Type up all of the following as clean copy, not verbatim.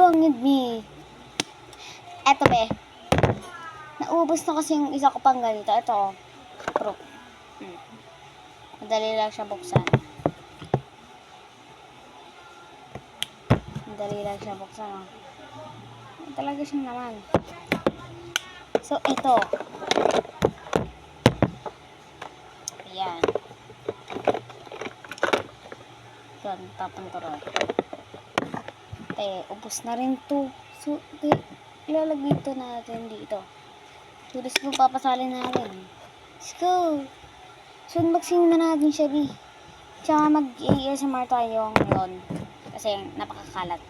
wrong with me? Eto be. Naubos na kasi yung isa ko pang ganito. Ito. Proof. Madali lang siya buksan. Madali lang siya buksan. Oh. Talaga siyang naman. So, ito. Ayan. Ito, tapon ko rin. Ubos na rin to. So, ilalagay ito natin dito. So, let's go, papasalin natin. Let's go. So, mag-sing na natin siya, B. Tsaka mag-ASMR tayo ngayon. Kasi napakakalat.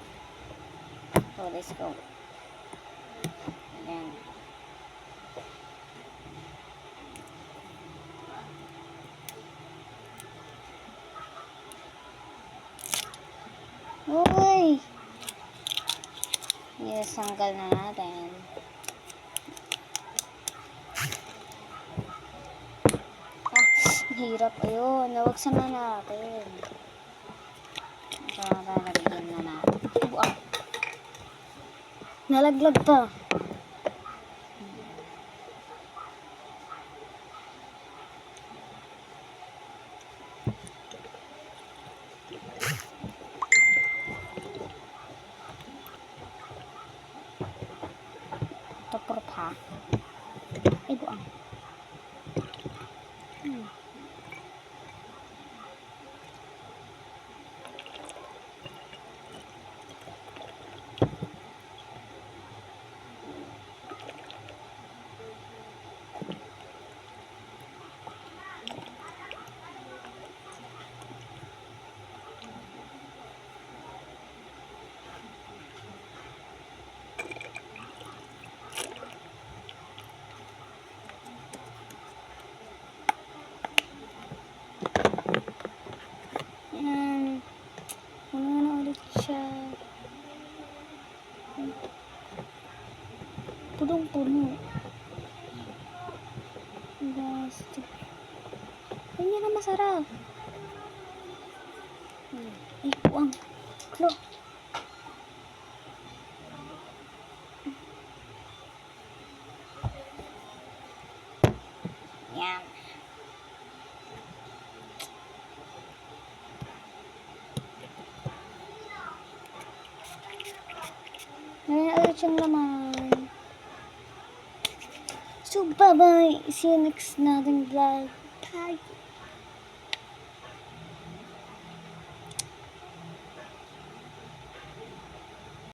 So, let's go. Ayan. Uy! Yes, sanggal na natin. Hirap. Ayun. Nawagsan na natin. Lalagyan na natin. Nalaglag pa. Ito proof ha. Ay buang. Puno na ulit siya. Punong-puno. Plastic. Hindi na masarap. Ay, buwang. Klo. Yan. Ngayon ulit siyang laman. So, bye-bye. See you next nating vlog. Bye.